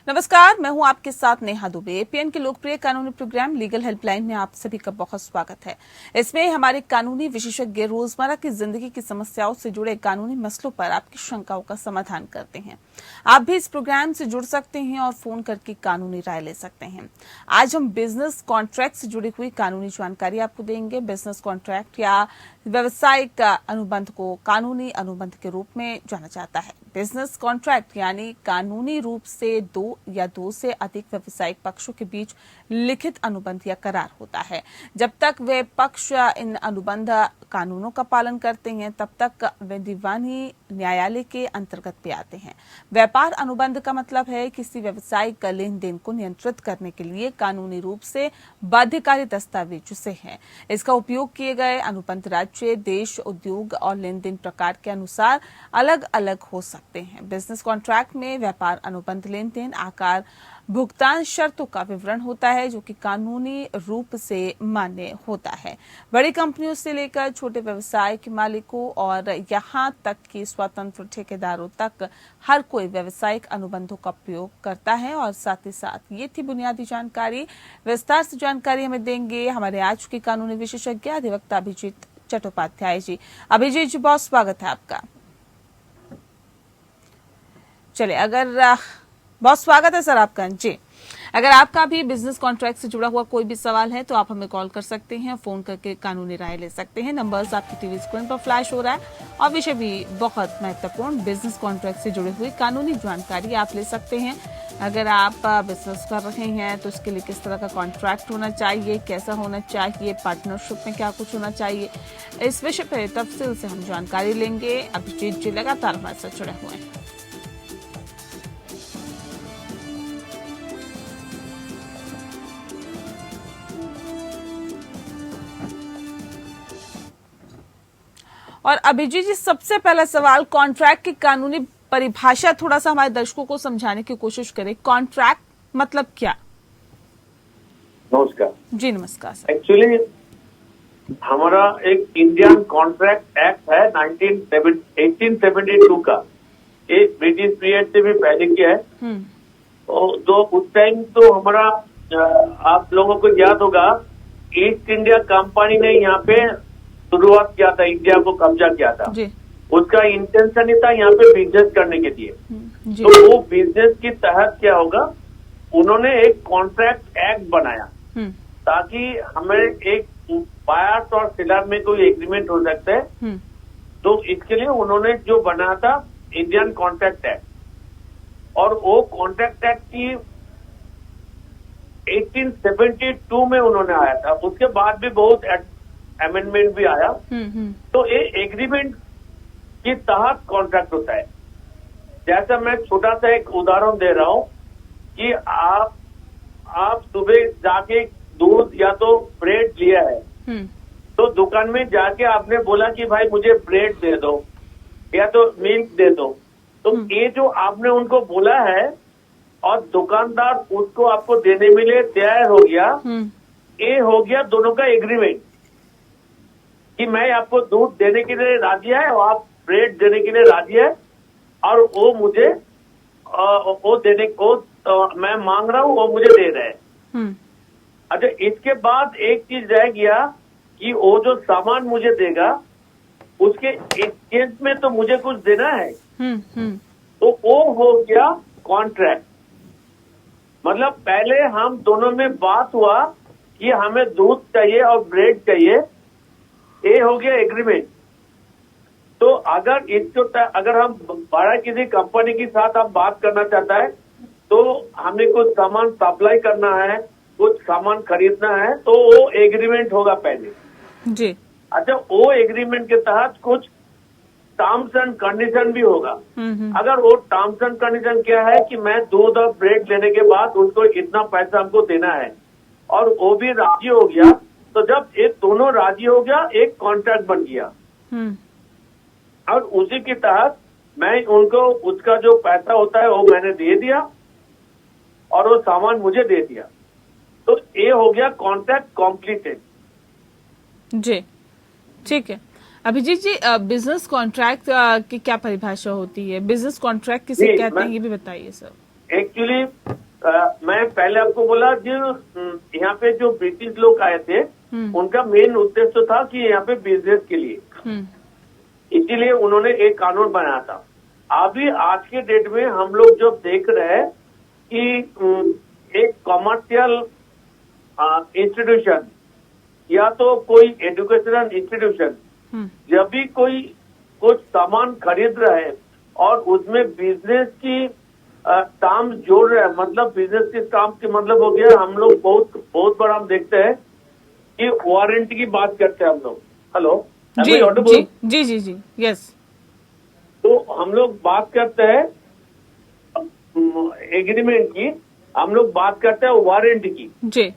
नमस्कार, मैं हूं आपके साथ नेहा दुबे। एपीएन के लोकप्रिय कानूनी प्रोग्राम लीगल हेल्पलाइन में आप सभी का बहुत स्वागत है। इसमें हमारे कानूनी विशेषज्ञ रोजमर्रा की जिंदगी की समस्याओं से जुड़े कानूनी मसलों पर आपकी शंकाओं का समाधान करते हैं। आप भी इस प्रोग्राम से जुड़ सकते हैं और फोन करके कानूनी राय ले सकते हैं। आज हम बिजनेस कॉन्ट्रैक्ट से जुड़ी हुई कानूनी जानकारी आपको देंगे। बिजनेस कॉन्ट्रैक्ट या व्यवसायिक अनुबंध को कानूनी अनुबंध के रूप में जाना जाता है। बिजनेस कॉन्ट्रैक्ट यानी कानूनी रूप से दो या दो से अधिक व्यावसायिक पक्षों के बीच लिखित अनुबंध या करार होता है। जब तक वे पक्ष इन अनुबंध कानूनों का पालन करते हैं तब तक वे दीवानी न्यायालय के अंतर्गत भी आते हैं। व्यापार अनुबंध का मतलब है किसी व्यवसायिक लेन देन को नियंत्रित करने के लिए कानूनी रूप से बाध्यकारी दस्तावेज से है। इसका उपयोग किए गए अनुबंध राज्य, देश, उद्योग और लेन देन प्रकार के अनुसार अलग अलग हो सकते हैं। बिजनेस कॉन्ट्रैक्ट में व्यापार अनुबंध लेन देन, आकार, भुगतान शर्तों का विवरण होता है जो कि कानूनी रूप से मान्य होता है। बड़ी कंपनियों से लेकर छोटे व्यवसाय के मालिकों और यहां तक कि स्वतंत्र ठेकेदारों तक हर कोई व्यावसायिक अनुबंधों का उपयोग करता है। और साथ ही साथ ये थी बुनियादी जानकारी। विस्तार से जानकारी हमें देंगे हमारे आज के कानूनी विशेषज्ञ अधिवक्ता अभिजीत चट्टोपाध्याय जी। अभिजीत जी, बहुत स्वागत है आपका। चलिए, बहुत स्वागत है सर आपका जी। अगर आपका भी बिजनेस कॉन्ट्रैक्ट से जुड़ा हुआ कोई भी सवाल है तो आप हमें कॉल कर सकते हैं, फोन करके कानूनी राय ले सकते हैं। नंबर्स आपकी टीवी स्क्रीन पर फ्लैश हो रहा है। और विषय भी बहुत महत्वपूर्ण, बिजनेस कॉन्ट्रैक्ट से जुड़ी हुई कानूनी जानकारी आप ले सकते हैं। अगर आप बिजनेस कर रहे हैं तो इसके लिए किस तरह का कॉन्ट्रैक्ट होना चाहिए, कैसा होना चाहिए, पार्टनरशिप में क्या कुछ होना चाहिए, इस विषय पर तफसील से हम जानकारी लेंगे। अभिजीत जी लगातार हमारे साथ जुड़े हुए हैं। और अभिजीत जी, सबसे पहला सवाल, कॉन्ट्रैक्ट की कानूनी परिभाषा थोड़ा सा हमारे दर्शकों को समझाने की कोशिश करें। कॉन्ट्रैक्ट मतलब क्या? नमस्कार जी। नमस्कार सर। एक्चुअली हमारा एक इंडियन कॉन्ट्रैक्ट एक्ट है 1872 का, एक ब्रिटिश पीरियड से भी पहले किया है। तो उस टाइम तो हमारा आप लोगों को याद होगा, ईस्ट इंडिया कंपनी ने यहाँ पे शुरुआत किया था, इंडिया को कब्जा किया था जी। उसका इंटेंशन ही था यहाँ पे बिजनेस करने के लिए। तो वो बिजनेस के तहत क्या होगा, उन्होंने एक कॉन्ट्रैक्ट एक्ट बनाया ताकि हमें एक बायर्स और सेलर में कोई एग्रीमेंट हो सकता है। तो इसके लिए उन्होंने जो बनाया था इंडियन कॉन्ट्रैक्ट एक्ट, और वो कॉन्ट्रैक्ट एक्ट की 1872 में उन्होंने आया था। उसके बाद भी बहुत अमेंडमेंट भी आया। तो ये एग्रीमेंट के तहत कॉन्ट्रैक्ट होता है। जैसा मैं छोटा सा एक उदाहरण दे रहा हूं कि आप सुबह जाके दूध या तो ब्रेड लिया है, तो दुकान में जाके आपने बोला कि भाई मुझे ब्रेड दे दो या तो मिल्क दे दो। तो ये जो आपने उनको बोला है और दुकानदार उसको आपको देने में लिए तैयार हो गया, ये हो गया दोनों का एग्रीमेंट कि मैं आपको दूध देने के लिए राजी है और आप ब्रेड देने के लिए राजी है, और वो मुझे वो देने को मैं मांग रहा हूँ, वो मुझे दे रहे हैं। अच्छा, इसके बाद एक चीज रह गया कि वो जो सामान मुझे देगा उसके एक्सचेंज में तो मुझे कुछ देना है। तो वो हो गया कॉन्ट्रैक्ट। मतलब पहले हम दोनों में बात हुआ कि हमें दूध चाहिए और ब्रेड चाहिए, ये हो गया एग्रीमेंट। तो अगर हम बड़ा किसी कंपनी के साथ हम बात करना चाहता है तो हमें कुछ सामान सप्लाई करना है, कुछ सामान खरीदना है, तो वो एग्रीमेंट होगा पहले जी। अच्छा, वो एग्रीमेंट के तहत कुछ टर्म्स एंड कंडीशन भी होगा। अगर वो टर्म्स एंड कंडीशन क्या है कि मैं दूध और ब्रेड लेने के बाद उनको इतना पैसा हमको देना है, और वो भी राजी हो गया, तो जब एक दोनों राजी हो गया, एक कॉन्ट्रैक्ट बन गया। और उसी के तहत मैं उनको उसका जो पैसा होता है वो मैंने दे दिया और वो सामान मुझे दे दिया। तो ये हो गया कॉन्ट्रैक्ट कॉम्प्लीटेड जी। ठीक है अभिजीत जी, बिजनेस कॉन्ट्रैक्ट की क्या परिभाषा होती है? बिजनेस कॉन्ट्रैक्ट किसे कहते हैं ये भी बताइए सर। एक्चुअली मैं पहले आपको बोला जो यहाँ पे जो ब्रिटिश लोग आए थे उनका मेन उद्देश्य था कि यहाँ पे बिजनेस के लिए, इसीलिए उन्होंने एक कानून बनाया था। अभी आज के डेट में हम लोग जो देख रहे हैं कि एक कमर्शियल इंस्टीट्यूशन या तो कोई एजुकेशनल इंस्टीट्यूशन जब भी कोई कुछ सामान खरीद रहा है और उसमें बिजनेस की टर्म जोड़ रहा है, मतलब बिजनेस की टर्म की मतलब हो गया, हम लोग बहुत बार हम देखते हैं कि वारंटी की बात करते हैं हम लोग। हेलो जी, यस। तो हम लोग बात करते हैं एग्रीमेंट की, हम लोग बात करते हैं वारंटी की जी।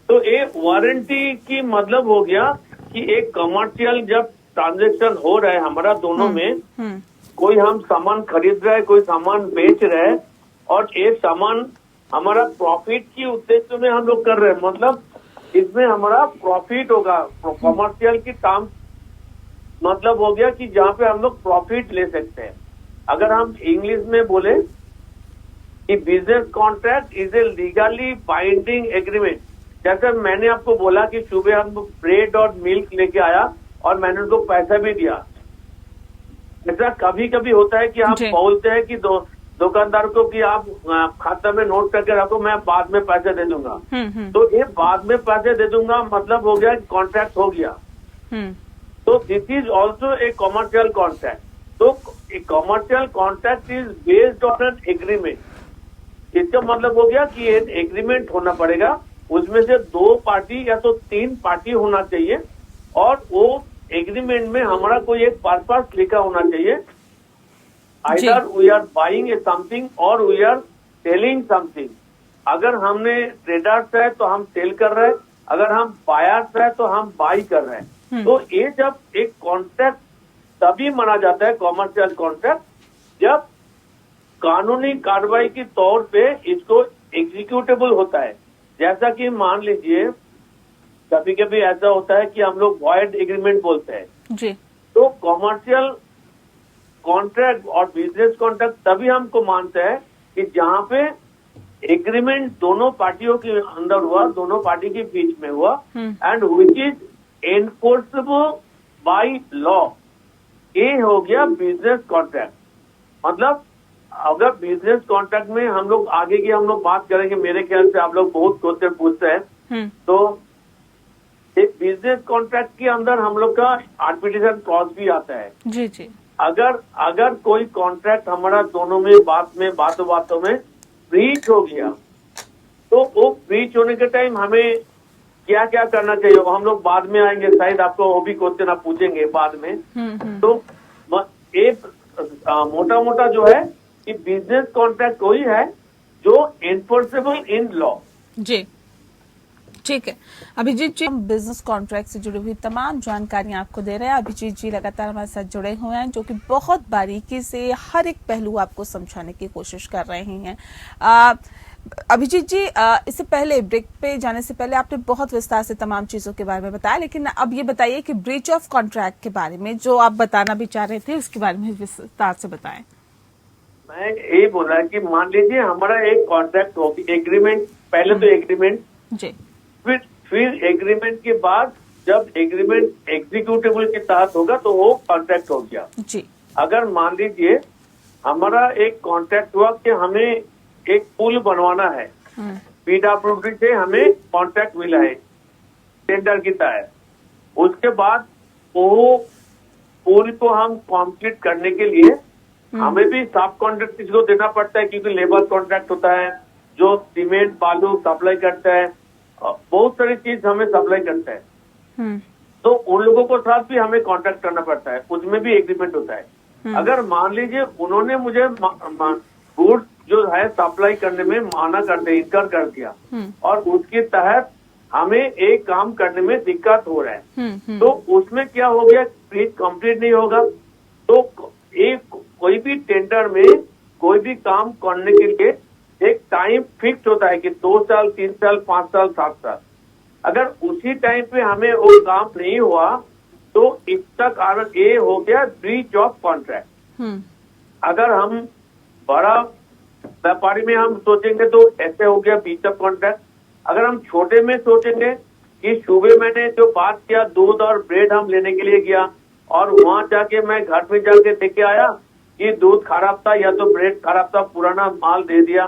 तो ये वारंटी की मतलब हो गया कि एक कमर्शियल जब ट्रांजैक्शन हो रहा है हमारा दोनों में, कोई हम सामान खरीद रहा है, कोई सामान बेच रहा है और एक सामान हमारा प्रॉफिट की उद्देश्य में हम लोग कर रहे हैं, मतलब इसमें हमारा प्रॉफिट होगा। कमर्शियल की टर्म मतलब हो गया कि जहाँ पे हम लोग प्रॉफिट ले सकते हैं। अगर हम इंग्लिश में बोले कि business contract is a legally binding agreement, जैसे मैंने आपको बोला कि सुबह हम ब्रेड और मिल्क लेके आया और मैंने उनको पैसा भी दिया। ऐसा कभी कभी होता है कि हम बोलते हैं कि दुकानदार को कि आप खाता में नोट करके रखो, मैं बाद में पैसे दे दूंगा। तो ये बाद में पैसे दे दूंगा मतलब हो गया कॉन्ट्रैक्ट हो गया। तो this is also a commercial contract. तो commercial contract is based on an agreement. इसका मतलब हो गया कि एक एग्रीमेंट होना पड़ेगा, उसमें से 2 पार्टी या तो 3 पार्टी होना चाहिए और वो एग्रीमेंट में हमारा कोई एक पर्पस लिखा होना चाहिए। Either we are buying a something और वी आर सेलिंग समथिंग। अगर हमने ट्रेडर्स है तो हम सेल कर रहे हैं, अगर हम बायर्स है तो हम बाई कर रहे हैं। तो ये जब एक कॉन्ट्रैक्ट तभी माना जाता है कमर्शियल कॉन्ट्रैक्ट जब कानूनी कार्रवाई के तौर पे इसको एग्जीक्यूटेबल होता है। जैसा कि मान लीजिए कभी कभी ऐसा होता है कि हम लोग वॉइड एग्रीमेंट बोलते हैं जी। तो कमर्शियल कॉन्ट्रैक्ट और बिजनेस कॉन्ट्रैक्ट तभी हमको मानते हैं कि जहां पे एग्रीमेंट दोनों पार्टियों के अंदर हुआ, दोनों पार्टी के बीच में हुआ and which is enforceable by law. ये हो गया बिजनेस कॉन्ट्रैक्ट। मतलब अगर बिजनेस कॉन्ट्रैक्ट में हम लोग आगे की हम लोग बात करेंगे, मेरे ख्याल से आप लोग बहुत क्वेश्चन पूछते हैं, तो एक बिजनेस कॉन्ट्रैक्ट के अंदर हम लोग का आर्बिट्रेशन क्लॉज भी आता है। जी। अगर कोई कॉन्ट्रैक्ट हमारा दोनों में बातों में ब्रीच हो गया तो वो ब्रीच होने के टाइम हमें क्या क्या करना चाहिए वो हम लोग बाद में आएंगे, शायद आपको वो भी क्वेश्चन आप पूछेंगे बाद में। तो एक मोटा जो है कि बिजनेस कॉन्ट्रैक्ट वही है जो एनफोर्सेबल इन लॉ। जी ठीक है अभिजीत जी, हम बिजनेस कॉन्ट्रैक्ट से जुड़ी हुई तमाम जानकारियां आपको दे रहे हैं। अभिजीत जी लगातार हमारे साथ जुड़े हुए हैं जो कि बहुत बारीकी से हर एक पहलू आपको समझाने की कोशिश कर रहे हैं। अभिजीत जी, इससे पहले ब्रेक पे जाने से पहले आपने बहुत विस्तार से तमाम चीजों के बारे में बताया, लेकिन अब ये बताइए कि ब्रीच ऑफ कॉन्ट्रैक्ट के बारे में जो आप बताना भी चाह रहे थे उसके बारे में विस्तार से बताएं। मैं ये बोला कि मान लीजिए हमारा एक कॉन्ट्रैक्ट होगी, एग्रीमेंट, पहले तो एग्रीमेंट जी, फिर एग्रीमेंट के बाद जब एग्रीमेंट एग्जीक्यूटेबल के तहत होगा तो वो कॉन्ट्रैक्ट हो गया जी। अगर मान लीजिए हमारा एक कॉन्ट्रैक्ट हुआ कि हमें एक पुल बनवाना है, पीडब्ल्यूडी से हमें कॉन्ट्रैक्ट मिला है टेंडर की तहत, उसके बाद वो पुल को हम कंप्लीट करने के लिए हमें भी सब कॉन्ट्रैक्ट किसी को देना पड़ता है क्योंकि लेबर कॉन्ट्रैक्ट होता है जो सीमेंट बालू सप्लाई करता है, बहुत सारी चीज हमें सप्लाई करता है। तो उन लोगों को साथ भी हमें कॉन्ट्रैक्ट करना पड़ता है, उसमें भी एग्रीमेंट होता है। अगर मान लीजिए उन्होंने मुझे गुड्स जो है सप्लाई करने में माना करते इनकार कर दिया और उसके तहत हमें एक काम करने में दिक्कत हो रहा है, तो उसमें क्या हो गया, प्लीज कंप्लीट नहीं होगा। तो एक कोई भी टेंडर में कोई भी काम करने के लिए एक टाइम फिक्स होता है कि 2 साल 3 साल 5 साल 7 साल। अगर उसी टाइम पे हमें वो काम नहीं हुआ तो इसका कारण ये हो गया ब्रीच ऑफ कॉन्ट्रैक्ट। अगर हम बड़ा व्यापारी में हम सोचेंगे तो ऐसे हो गया बीच ऑफ कॉन्ट्रैक्ट। अगर हम छोटे में सोचेंगे कि सुबह मैंने जो बात किया दूध और ब्रेड हम लेने के लिए गया और वहां जाके मैं घर में जाके देख आया कि दूध खराब था या तो ब्रेड खराब था, पुराना माल दे दिया,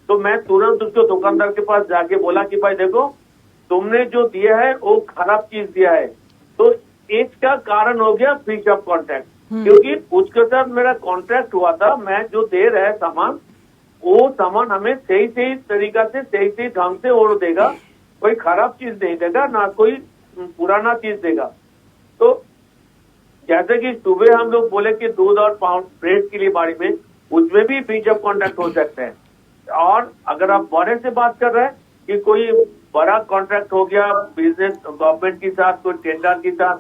तो मैं तुरंत उसको दुकानदार के पास जाके बोला कि भाई देखो तुमने जो दिया है वो खराब चीज दिया है। तो इसका कारण हो गया ब्रीच ऑफ कॉन्ट्रैक्ट, क्योंकि उसके साथ मेरा कॉन्ट्रैक्ट हुआ था, मैं जो दे रहा है सामान वो सामान हमें सही सही तरीका से सही सही ढंग से और देगा, कोई खराब चीज नहीं देगा ना कोई पुराना चीज देगा। तो जैसे कि सुबह हम लोग बोले कि दूध और पाउंड ब्रेड के लिए बारे में, उसमें भी ब्रीच ऑफ कॉन्ट्रैक्ट हो सकते हैं। और अगर आप बड़े से बात कर रहे हैं कि कोई बड़ा कॉन्ट्रैक्ट हो गया बिजनेस गवर्नमेंट के साथ, कोई टेंडर के साथ,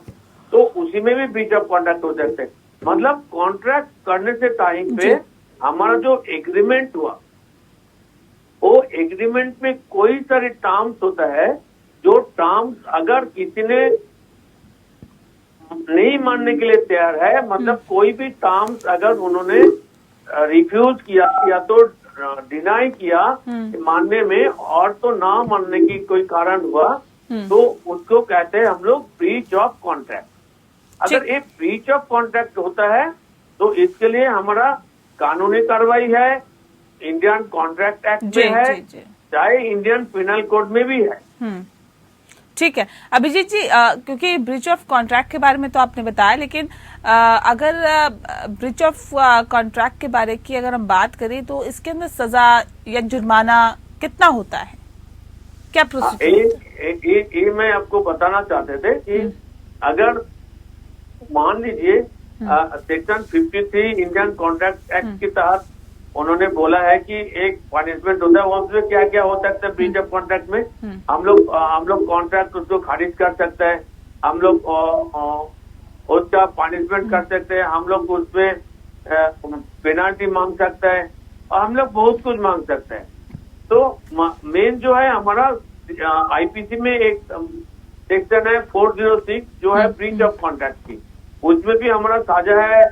तो उसी में भी ब्रीच ऑफ कॉन्ट्रैक्ट हो सकते हैं। मतलब कॉन्ट्रैक्ट करने से टाइम पे हमारा जो एग्रीमेंट हुआ वो एग्रीमेंट में कोई सारे टर्म्स होता है, जो टर्म्स अगर किसी ने नहीं मानने के लिए तैयार है, मतलब कोई भी टर्म्स अगर उन्होंने रिफ्यूज किया या तो डिनाई किया मानने में और तो ना मानने की कोई कारण हुआ, तो उसको कहते हैं हम लोग ब्रीच ऑफ कॉन्ट्रैक्ट। अगर एक ब्रीच ऑफ कॉन्ट्रैक्ट होता है तो इसके लिए हमारा कानूनी कार्रवाई है, इंडियन कॉन्ट्रैक्ट एक्ट में है, चाहे इंडियन पिनल कोड में भी है। ठीक है अभिजीत जी, क्योंकि ब्रीच ऑफ कॉन्ट्रैक्ट के बारे में तो आपने बताया, लेकिन अगर ब्रीच ऑफ कॉन्ट्रैक्ट के बारे की अगर हम बात करें तो इसके अंदर सजा या जुर्माना कितना होता है, क्या प्रोसीजर? ये मैं आपको बताना चाहते थे कि अगर मान लीजिए सेक्शन 53 इंडियन कॉन्ट्रैक्ट एक्ट के तहत उन्होंने बोला है कि एक पनिशमेंट होता है, उसमें क्या क्या हो सकता है ब्रीच ऑफ कॉन्ट्रैक्ट में। हम लोग कॉन्ट्रैक्ट उसको खारिज कर सकते हैं, हम लोग उसका पनिशमेंट कर सकते हैं, हम लोग उसमें पेनाल्टी मांग सकते हैं और हम लोग बहुत कुछ मांग सकते हैं। तो मेन जो है हमारा आईपीसी में एक सेक्शन है 406 जो है ब्रीच ऑफ कॉन्ट्रैक्ट की, उसमें भी हमारा साजा है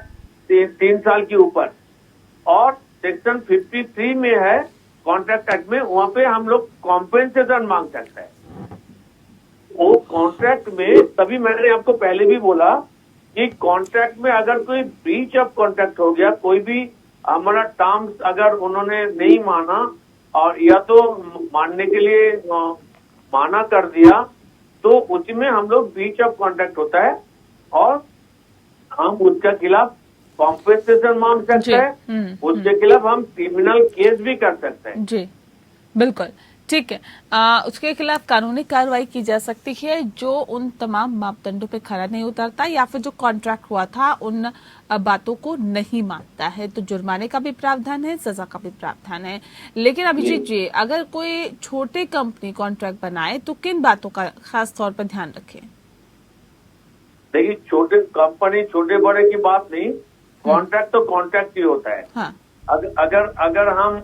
3 साल के ऊपर। और सेक्शन 53 में है कॉन्ट्रैक्ट एक्ट में, वहां पे हम लोग कॉम्पेंसेशन मांग सकते हैं। वो कॉन्ट्रैक्ट में तभी मैंने आपको पहले भी बोला कि कॉन्ट्रैक्ट में अगर कोई ब्रीच ऑफ कॉन्ट्रैक्ट हो गया, कोई भी हमारा टर्म्स अगर उन्होंने नहीं माना और या तो मानने के लिए माना कर दिया, तो उसमें हम लोग ब्रीच ऑफ कॉन्ट्रैक्ट होता है और हम उसके खिलाफ कॉम्पेंसेशन मांग सकते हैं, उसके खिलाफ हम क्रिमिनल केस भी कर सकते हैं। जी बिल्कुल ठीक है। उसके खिलाफ कानूनी कार्रवाई की जा सकती है जो उन तमाम मापदंडों पे खरा नहीं उतरता या फिर जो कॉन्ट्रैक्ट हुआ था उन बातों को नहीं मानता है, तो जुर्माने का भी प्रावधान है, सजा का भी प्रावधान है। लेकिन अभिजीत जी, अगर कोई छोटे कंपनी कॉन्ट्रैक्ट बनाए तो किन बातों का खास तौर पर ध्यान रखें? देखिए, छोटे कंपनी छोटे बड़े की बात नहीं, कॉन्ट्रैक्ट तो कॉन्ट्रैक्ट ही होता है। हाँ। अगर हम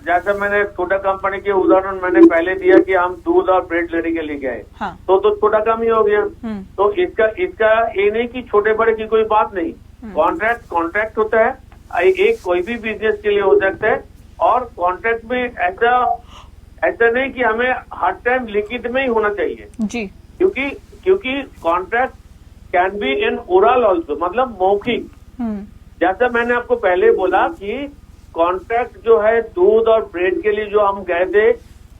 जैसे मैंने छोटा कंपनी के उदाहरण मैंने पहले दिया कि हम दूध और ब्रेड लेने के लिए गए, हाँ। तो छोटा काम ही हो गया। तो इसका ये नहीं कि छोटे बड़े की कोई बात नहीं, कॉन्ट्रैक्ट होता है, एक कोई भी बिजनेस के लिए हो सकता है। और कॉन्ट्रैक्ट में ऐसा नहीं कि हमें हर टाइम लिखित में ही होना चाहिए जी, क्योंकि contract can be in oral also, मतलब मौखिक। जैसा मैंने आपको पहले बोला कि कॉन्ट्रैक्ट जो है दूध और ब्रेड के लिए जो हम गए थे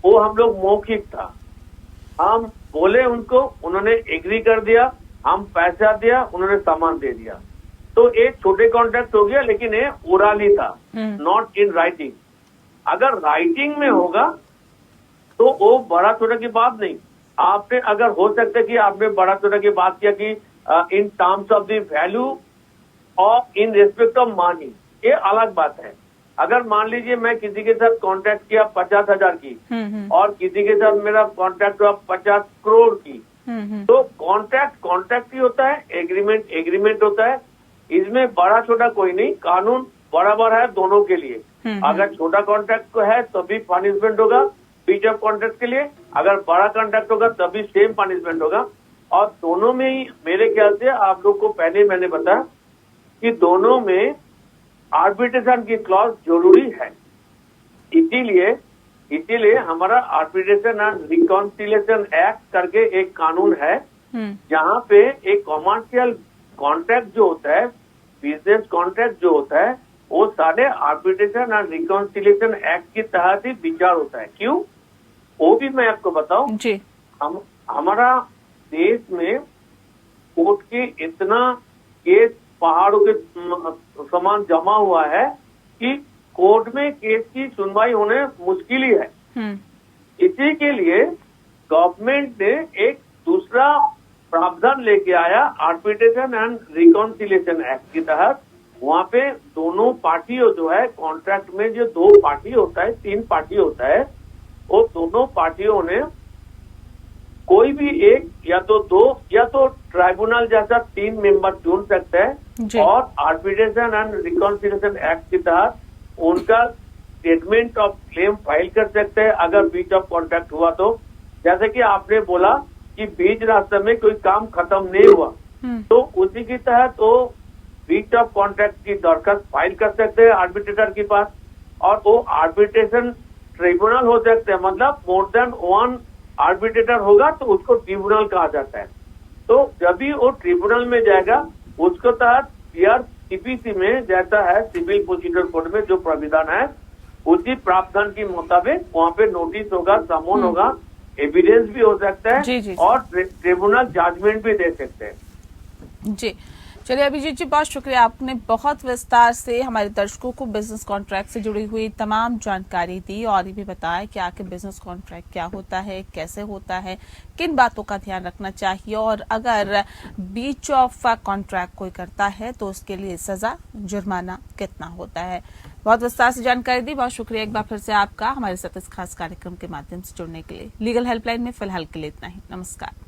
वो हम लोग मौखिक था, हम बोले उनको, उन्होंने एग्री कर दिया, हम पैसा दिया, उन्होंने सामान दे दिया, तो एक छोटे कॉन्ट्रैक्ट हो गया, लेकिन ये ओरली था, नॉट इन राइटिंग। अगर राइटिंग में होगा तो वो बड़ा छोटा की बात नहीं। आपने अगर हो सकता है कि आपने बड़ा छोटा की बात किया कि in terms of the value और इन रेस्पेक्ट ऑफ मनी, ये अलग बात है। अगर मान लीजिए मैं किसी के साथ कॉन्ट्रैक्ट किया 50,000 की और किसी के साथ मेरा कॉन्ट्रैक्ट हुआ 50 करोड़ की, तो कॉन्ट्रैक्ट ही होता है, एग्रीमेंट होता है। इसमें बड़ा छोटा कोई नहीं, कानून बराबर है दोनों के लिए। अगर छोटा कॉन्ट्रैक्ट है तभी पनिशमेंट होगा ब्रीच ऑफ कॉन्ट्रैक्ट के लिए, अगर बड़ा कॉन्ट्रैक्ट होगा तभी सेम पनिशमेंट होगा। और दोनों में ही मेरे ख्याल से आप लोग को पहले मैंने बताया कि दोनों में आर्बिट्रेशन की क्लॉज जरूरी है। इसीलिए हमारा आर्बिट्रेशन एंड रिकॉन्सिलिएशन एक्ट करके एक कानून है, जहाँ पे एक कॉमर्शियल कॉन्ट्रैक्ट जो होता है, बिजनेस कॉन्ट्रैक्ट जो होता है, वो सारे आर्बिट्रेशन एंड रिकॉन्सिलिएशन एक्ट के तहत ही विचार होता है। क्यों? वो भी मैं आपको बताऊं जी। हमारा देश में कोर्ट के इतना केस पहाड़ों के समान जमा हुआ है कि कोर्ट में केस की सुनवाई होने मुश्किल ही है। इसी के लिए गवर्नमेंट ने एक दूसरा प्रावधान लेके आया आर्बिट्रेशन एंड रिकॉन्सिलिएशन एक्ट के तहत। वहाँ पे दोनों पार्टियों जो है, कॉन्ट्रैक्ट में जो 2 पार्टी होता है, 3 पार्टी होता है, वो दोनों पार्टियों ने कोई भी एक या तो 2 या तो ट्राइब्यूनल जैसा 3 मेंबर चुन सकते हैं और आर्बिट्रेशन एंड रिकॉन्सिलिएशन एक्ट के तहत उनका स्टेटमेंट ऑफ क्लेम फाइल कर सकते हैं अगर ब्रीच ऑफ कॉन्ट्रैक्ट हुआ तो। जैसे कि आपने बोला कि बीच रास्ते में कोई काम खत्म नहीं हुआ, तो उसी के तहत वो ब्रीच ऑफ कॉन्ट्रैक्ट की दरखास्त फाइल कर सकते हैं आर्बिट्रेटर के पास, और वो आर्बिट्रेशन ट्रिब्यूनल हो सकते हैं। मतलब मोर देन 1 आर्बिट्रेटर होगा तो उसको ट्रिब्यूनल कहा जाता है। तो जब भी वो ट्रिब्यूनल में जाएगा, उसके तहत सीपीसी में जैसा है सिविल प्रोसीजर कोड में जो प्राविधान है, उसी प्रावधान के मुताबिक वहाँ पे नोटिस होगा, समन होगा, एविडेंस भी हो सकता है और ट्रिब्यूनल जजमेंट भी दे सकते हैं। जी, चलिए अभिजीत जी, बहुत शुक्रिया। आपने बहुत विस्तार से हमारे दर्शकों को बिजनेस कॉन्ट्रैक्ट से जुड़ी हुई तमाम जानकारी दी और ये भी बताया कि आखिर बिजनेस कॉन्ट्रैक्ट क्या होता है, कैसे होता है, किन बातों का ध्यान रखना चाहिए और अगर बीच ऑफ कॉन्ट्रैक्ट कोई करता है तो उसके लिए सजा, जुर्माना कितना होता है। बहुत विस्तार से जानकारी दी। बहुत शुक्रिया एक बार फिर से आपका हमारे साथ इस खास कार्यक्रम के माध्यम से जुड़ने के लिए। लीगल हेल्पलाइन में फिलहाल के लिए इतना ही। नमस्कार।